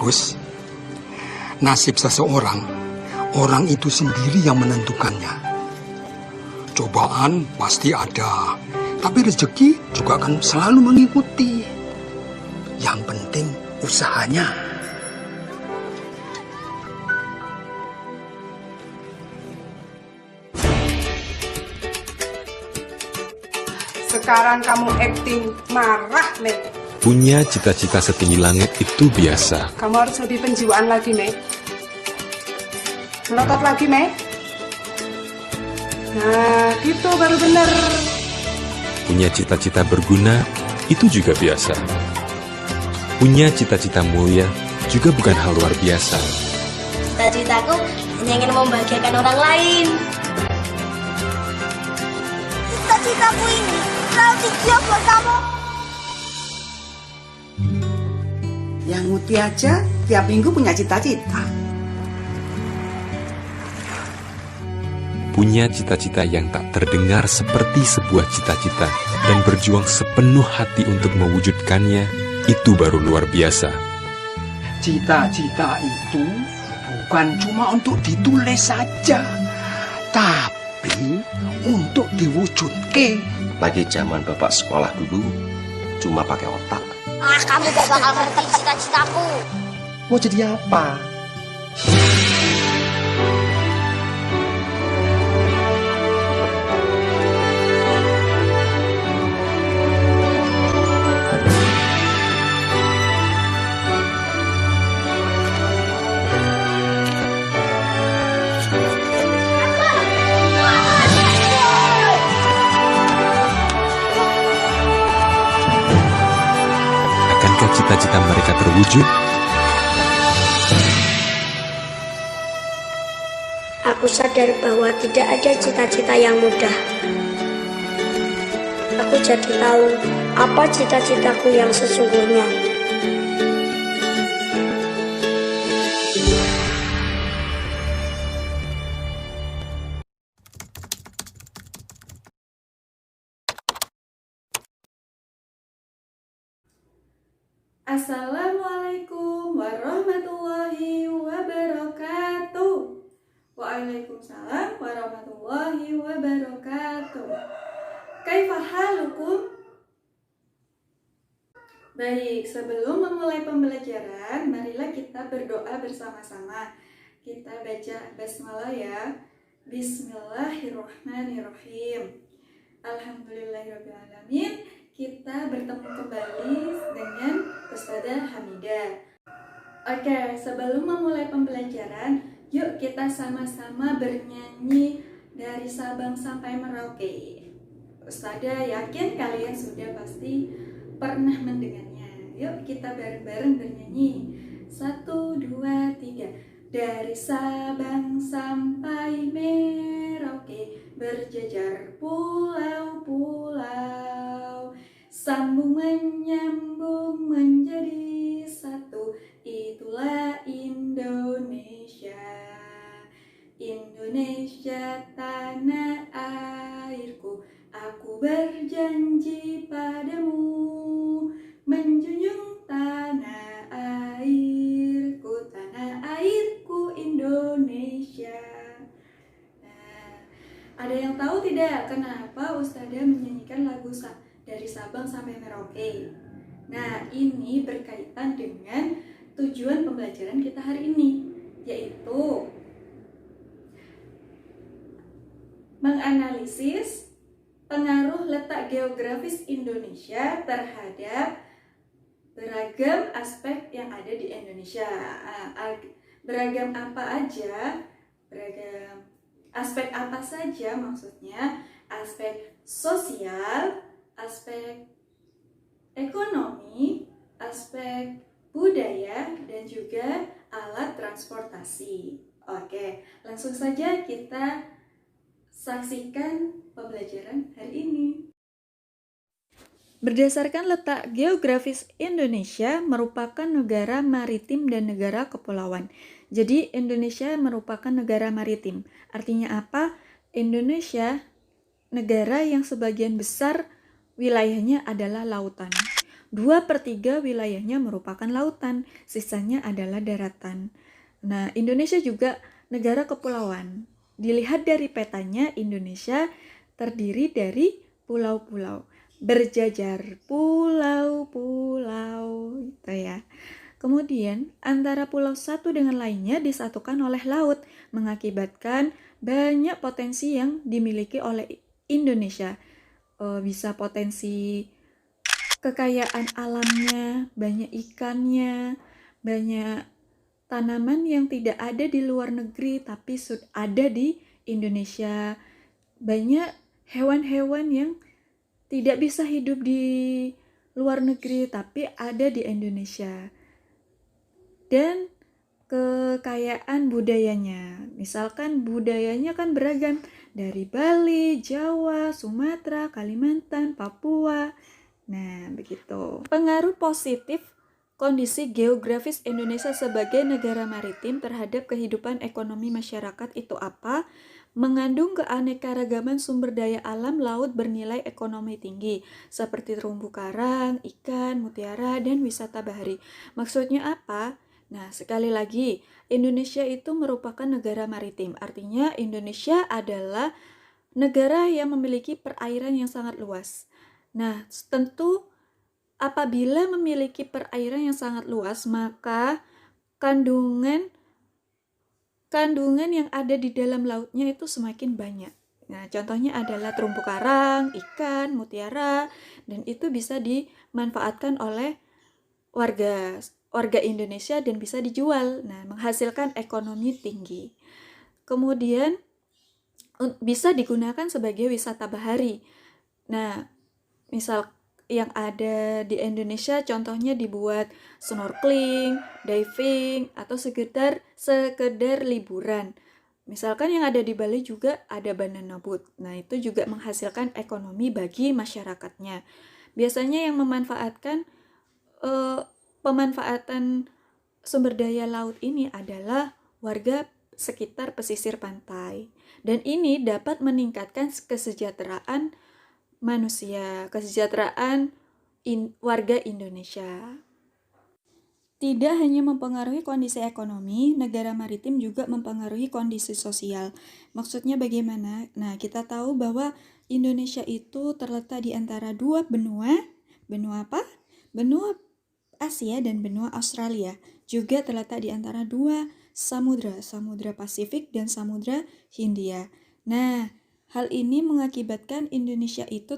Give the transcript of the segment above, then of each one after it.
Bagus. Nasib seseorang, orang itu sendiri yang menentukannya. Cobaan pasti ada, tapi rezeki juga akan selalu mengikuti. Yang penting usahanya. Sekarang kamu acting marah, Mek. Punya cita-cita setinggi langit itu biasa. Kamu harus lebih penjiwaan lagi, Mek. Melotot lagi, Mek. Nah, gitu baru bener. Punya cita-cita berguna itu juga biasa. Punya cita-cita mulia juga bukan hal luar biasa. Cita-citaku hanya ingin membahagiakan orang lain. Cita-citaku ini terlalu tinggi buat kamu. Yang Muti aja tiap minggu punya cita-cita. Punya cita-cita yang tak terdengar seperti sebuah cita-cita dan berjuang sepenuh hati untuk mewujudkannya, itu baru luar biasa. Cita-cita itu bukan cuma untuk ditulis saja, tapi untuk diwujudkan. Lagi zaman bapak sekolah dulu, cuma pakai otak. Kamu gak bakal ngerti cita-citaku. Mau jadi apa? Akankah cita-cita mereka terwujud? Aku sadar bahwa tidak ada cita-cita yang mudah. Aku jadi tahu apa cita-citaku yang sesungguhnya. Assalamualaikum warahmatullahi wabarakatuh. Waalaikumsalam warahmatullahi wabarakatuh. Kaifa halukum? Baik, sebelum memulai pembelajaran, marilah kita berdoa bersama-sama. Kita baca basmalah ya. Bismillahirrahmanirrahim. Alhamdulillahirrahmanirrahim. Kita bertemu kembali dengan Ustadzah Hamidah. Oke, sebelum memulai pembelajaran, yuk kita sama-sama bernyanyi dari Sabang sampai Merauke. Ustadzah yakin kalian sudah pasti pernah mendengarnya. Yuk kita bareng-bareng bernyanyi. 1, 2, 3. Dari Sabang sampai Merauke, berjejar pulau-pulau, sambung menyambung menjadi satu, itulah Indonesia. Indonesia tanah airku, aku berjanji padamu, menjunjung tanah airku Indonesia. Nah, ada yang tahu tidak kenapa Ustadzah menyanyikan lagu dari Sabang sampai Merauke? Nah, ini berkaitan dengan tujuan pembelajaran kita hari ini, yaitu menganalisis pengaruh letak geografis Indonesia terhadap beragam aspek yang ada di Indonesia. Beragam apa aja? Beragam aspek apa saja maksudnya? Aspek sosial, aspek ekonomi, aspek budaya, dan juga alat transportasi. Oke, langsung saja kita saksikan pembelajaran hari ini. Berdasarkan letak geografis Indonesia merupakan negara maritim dan negara kepulauan. Jadi Indonesia merupakan negara maritim. Artinya apa? Indonesia negara yang sebagian besar wilayahnya adalah lautan. 2/3 wilayahnya merupakan lautan, sisanya adalah daratan. Nah, Indonesia juga negara kepulauan. Dilihat dari petanya, Indonesia terdiri dari pulau-pulau, berjajar pulau-pulau gitu ya. Kemudian antara pulau satu dengan lainnya disatukan oleh laut, mengakibatkan banyak potensi yang dimiliki oleh Indonesia. Bisa potensi kekayaan alamnya, banyak ikannya, banyak tanaman yang tidak ada di luar negeri tapi ada di Indonesia. Banyak hewan-hewan yang tidak bisa hidup di luar negeri tapi ada di Indonesia. Dan kekayaan budayanya, misalkan budayanya kan beragam dari Bali, Jawa, Sumatera, Kalimantan, Papua. Nah, begitu. Pengaruh positif kondisi geografis Indonesia sebagai negara maritim terhadap kehidupan ekonomi masyarakat itu apa? Mengandung keanekaragaman sumber daya alam laut bernilai ekonomi tinggi, seperti terumbu karang, ikan, mutiara, dan wisata bahari. Maksudnya apa? Nah, sekali lagi, Indonesia itu merupakan negara maritim. Artinya, Indonesia adalah negara yang memiliki perairan yang sangat luas. Nah, tentu apabila memiliki perairan yang sangat luas, maka kandungan yang ada di dalam lautnya itu semakin banyak. Nah, contohnya adalah terumbu karang, ikan, mutiara, dan itu bisa dimanfaatkan oleh warga Indonesia dan bisa dijual. Nah, menghasilkan ekonomi tinggi. Kemudian bisa digunakan sebagai wisata bahari. Nah, misal yang ada di Indonesia contohnya dibuat snorkeling, diving, atau sekedar liburan. Misalkan yang ada di Bali juga ada banana boat. Nah, itu juga menghasilkan ekonomi bagi masyarakatnya. Biasanya yang memanfaatkan pemanfaatan sumber daya laut ini adalah warga sekitar pesisir pantai. Dan ini dapat meningkatkan kesejahteraan manusia, kesejahteraan warga Indonesia. Tidak hanya mempengaruhi kondisi ekonomi, negara maritim juga mempengaruhi kondisi sosial. Maksudnya bagaimana? Nah, kita tahu bahwa Indonesia itu terletak di antara dua benua. Benua apa? Benua Asia dan benua Australia. Juga terletak di antara dua samudra, Samudra Pasifik dan Samudra Hindia. Nah, hal ini mengakibatkan Indonesia itu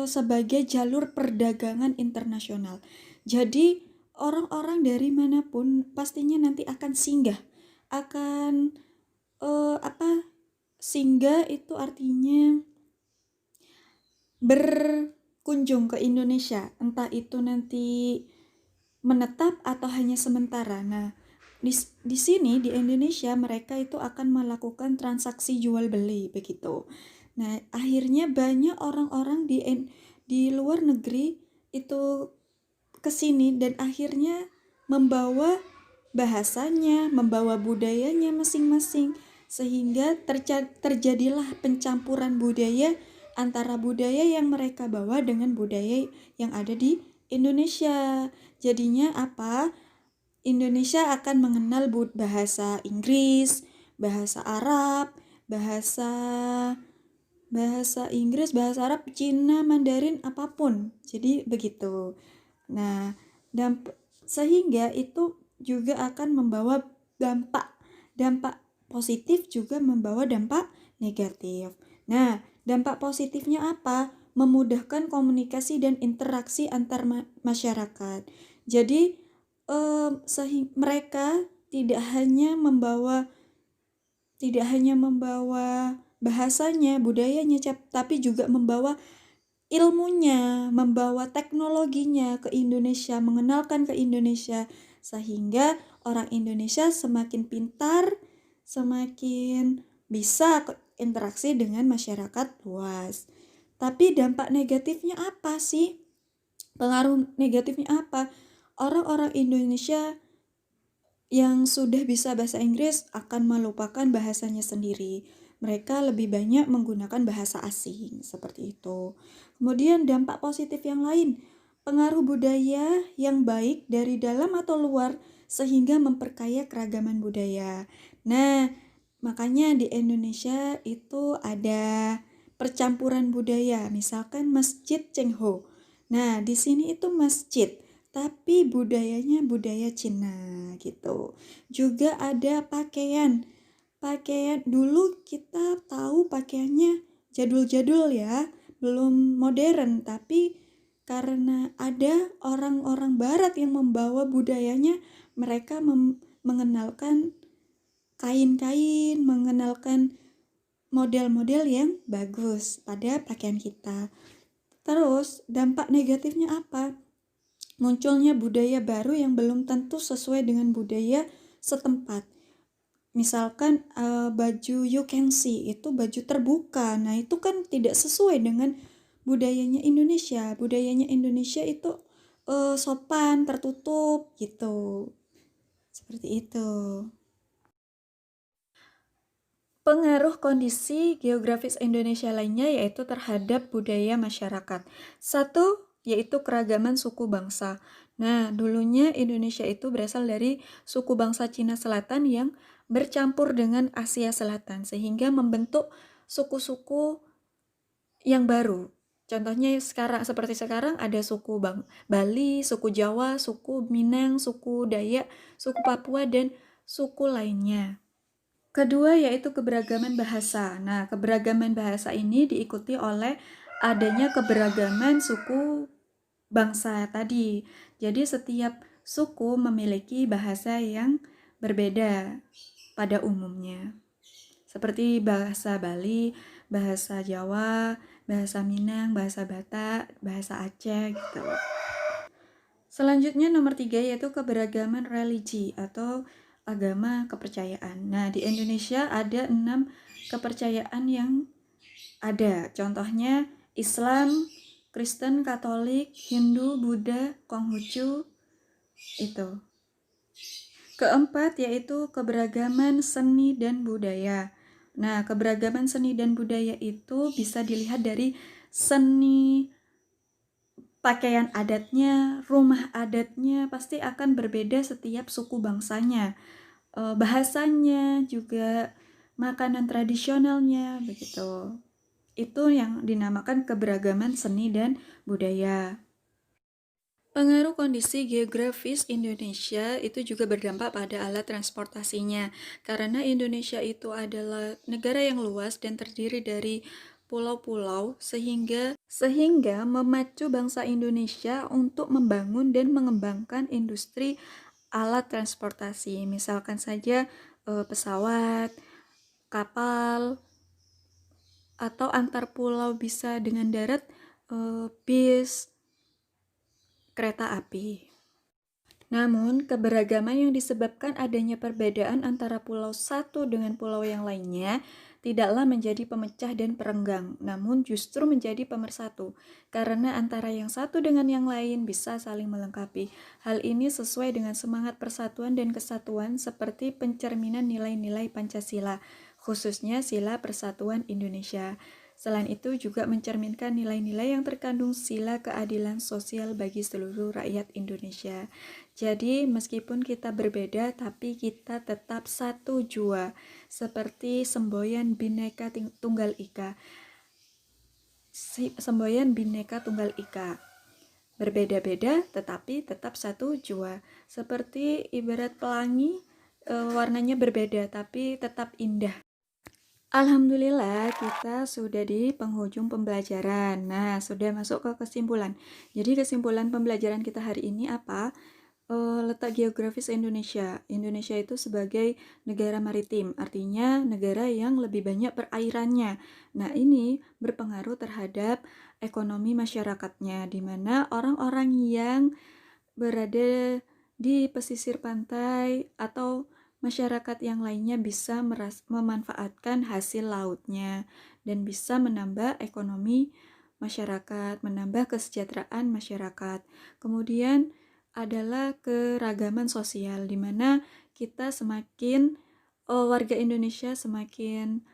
sebagai jalur perdagangan internasional. Jadi, orang-orang dari manapun pastinya nanti akan singgah. Singgah itu artinya berkunjung ke Indonesia. Entah itu nanti menetap atau hanya sementara. Nah, di sini di Indonesia mereka itu akan melakukan transaksi jual beli begitu. Nah, akhirnya banyak orang-orang di luar negeri itu ke sini dan akhirnya membawa bahasanya, membawa budayanya masing-masing sehingga terjadilah pencampuran budaya antara budaya yang mereka bawa dengan budaya yang ada di Indonesia. Jadinya apa? Indonesia akan mengenal bahasa Inggris, bahasa Arab, bahasa Inggris, bahasa Arab, Cina, Mandarin, apapun. Jadi begitu. Nah, sehingga itu juga akan membawa dampak positif juga membawa dampak negatif. Nah, dampak positifnya apa? Memudahkan komunikasi dan interaksi antar masyarakat. Jadi mereka tidak hanya membawa bahasanya, budayanya, tapi juga membawa ilmunya, membawa teknologinya ke Indonesia, mengenalkan ke Indonesia, sehingga orang Indonesia semakin pintar, semakin bisa interaksi dengan masyarakat luas. Tapi dampak negatifnya apa sih? Pengaruh negatifnya apa? Orang-orang Indonesia yang sudah bisa bahasa Inggris akan melupakan bahasanya sendiri. Mereka lebih banyak menggunakan bahasa asing, seperti itu. Kemudian dampak positif yang lain, pengaruh budaya yang baik dari dalam atau luar sehingga memperkaya keragaman budaya. Nah, makanya di Indonesia itu ada percampuran budaya, misalkan Masjid Cengho. Nah, di sini itu masjid, tapi budayanya budaya Cina gitu. Juga ada pakaian. Pakaian dulu kita tahu pakaiannya jadul-jadul ya, belum modern, tapi karena ada orang-orang barat yang membawa budayanya, mereka mengenalkan kain-kain, mengenalkan model-model yang bagus pada pakaian kita. Terus dampak negatifnya apa? Munculnya budaya baru yang belum tentu sesuai dengan budaya setempat. Misalkan baju you can see itu baju terbuka. Nah, itu kan tidak sesuai dengan budayanya Indonesia. Budayanya Indonesia itu sopan, tertutup gitu. Seperti itu. Pengaruh kondisi geografis Indonesia lainnya yaitu terhadap budaya masyarakat. Satu, yaitu keragaman suku bangsa. Nah, dulunya Indonesia itu berasal dari suku bangsa Cina Selatan yang bercampur dengan Asia Selatan sehingga membentuk suku-suku yang baru. Contohnya seperti sekarang ada suku Bali, suku Jawa, suku Minang, suku Dayak, suku Papua, dan suku lainnya. Kedua yaitu keberagaman bahasa. Nah, keberagaman bahasa ini diikuti oleh adanya keberagaman suku bangsa tadi. Jadi setiap suku memiliki bahasa yang berbeda pada umumnya. Seperti bahasa Bali, bahasa Jawa, bahasa Minang, bahasa Batak, bahasa Aceh gitu. Selanjutnya nomor 3 yaitu keberagaman religi atau agama kepercayaan. Nah, di Indonesia ada 6 kepercayaan yang ada. Contohnya Islam, Kristen, Katolik, Hindu, Buddha, Konghucu itu. Keempat yaitu keberagaman seni dan budaya. Nah, keberagaman seni dan budaya itu bisa dilihat dari seni, pakaian adatnya, rumah adatnya pasti akan berbeda setiap suku bangsanya. Bahasanya juga, makanan tradisionalnya begitu. Itu yang dinamakan keberagaman seni dan budaya. Pengaruh kondisi geografis Indonesia itu juga berdampak pada alat transportasinya. Karena Indonesia itu adalah negara yang luas dan terdiri dari pulau-pulau sehingga memacu bangsa Indonesia untuk membangun dan mengembangkan industri alat transportasi. Misalkan saja pesawat, kapal, atau antar pulau bisa dengan darat, bis, kereta api. Namun, keberagaman yang disebabkan adanya perbedaan antara pulau satu dengan pulau yang lainnya tidaklah menjadi pemecah dan perenggang, namun justru menjadi pemersatu, karena antara yang satu dengan yang lain bisa saling melengkapi. Hal ini sesuai dengan semangat persatuan dan kesatuan seperti pencerminan nilai-nilai Pancasila, khususnya Sila Persatuan Indonesia. Selain itu juga mencerminkan nilai-nilai yang terkandung sila keadilan sosial bagi seluruh rakyat Indonesia. Jadi meskipun kita berbeda tapi kita tetap satu jua, seperti semboyan Bhinneka Tunggal Ika. Semboyan Bhinneka Tunggal Ika. Berbeda-beda tetapi tetap satu jua. Seperti ibarat pelangi, warnanya berbeda tapi tetap indah. Alhamdulillah kita sudah di penghujung pembelajaran. Nah, sudah masuk ke kesimpulan. Jadi kesimpulan pembelajaran kita hari ini apa? Letak geografis Indonesia. Indonesia itu sebagai negara maritim, artinya negara yang lebih banyak perairannya. Nah, ini berpengaruh terhadap ekonomi masyarakatnya, di mana orang-orang yang berada di pesisir pantai atau masyarakat yang lainnya bisa memanfaatkan hasil lautnya dan bisa menambah ekonomi masyarakat, menambah kesejahteraan masyarakat. Kemudian adalah keragaman sosial, di mana kita semakin warga Indonesia semakin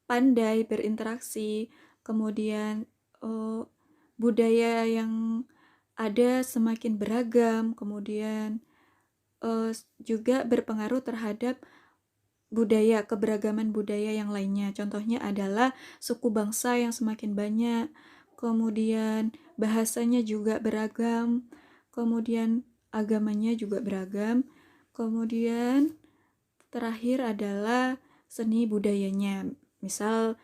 pandai berinteraksi, kemudian budaya yang ada semakin beragam, kemudian juga berpengaruh terhadap budaya, keberagaman budaya yang lainnya. Contohnya adalah suku bangsa yang semakin banyak, kemudian bahasanya juga beragam, kemudian agamanya juga beragam, kemudian terakhir adalah seni budayanya. Misal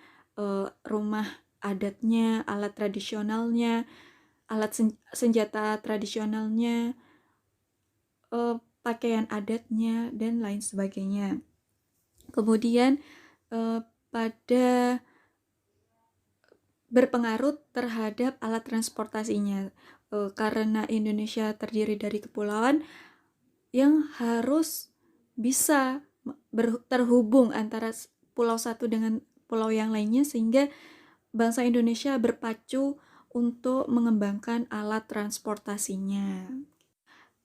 rumah adatnya, alat tradisionalnya, alat senjata tradisionalnya, pakaian adatnya, dan lain sebagainya. Kemudian pada berpengaruh terhadap alat transportasinya, karena Indonesia terdiri dari kepulauan yang harus bisa terhubung antara pulau satu dengan pulau yang lainnya, sehingga bangsa Indonesia berpacu untuk mengembangkan alat transportasinya.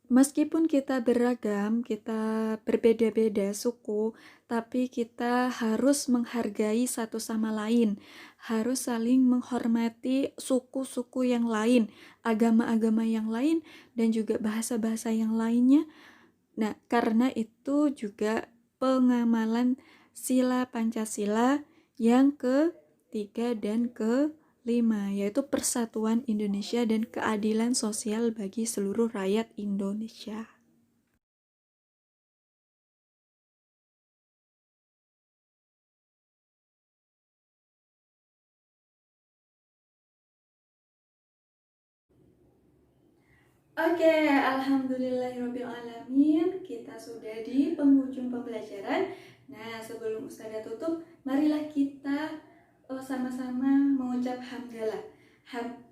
Meskipun kita beragam, kita berbeda-beda suku, tapi kita harus menghargai satu sama lain, harus saling menghormati suku-suku yang lain, agama-agama yang lain, dan juga bahasa-bahasa yang lainnya. Nah, karena itu juga pengamalan sila Pancasila yang ketiga dan kelima, yaitu persatuan Indonesia dan keadilan sosial bagi seluruh rakyat Indonesia. Oke, alhamdulillahirrabbilalamin, kita sudah di penghujung pembelajaran. Nah, sebelum Ustazah tutup, marilah kita sama-sama mengucap hamdalah.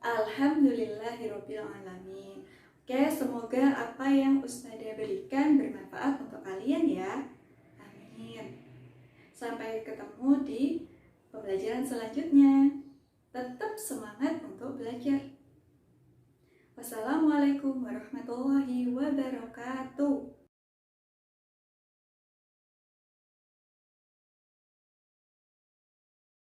Alhamdulillahirrabbilalamin. Oke, semoga apa yang Ustazah berikan bermanfaat untuk kalian ya. Amin. Sampai ketemu di pembelajaran selanjutnya. Tetap semangat untuk belajar. Wassalamualaikum warahmatullahi wabarakatuh.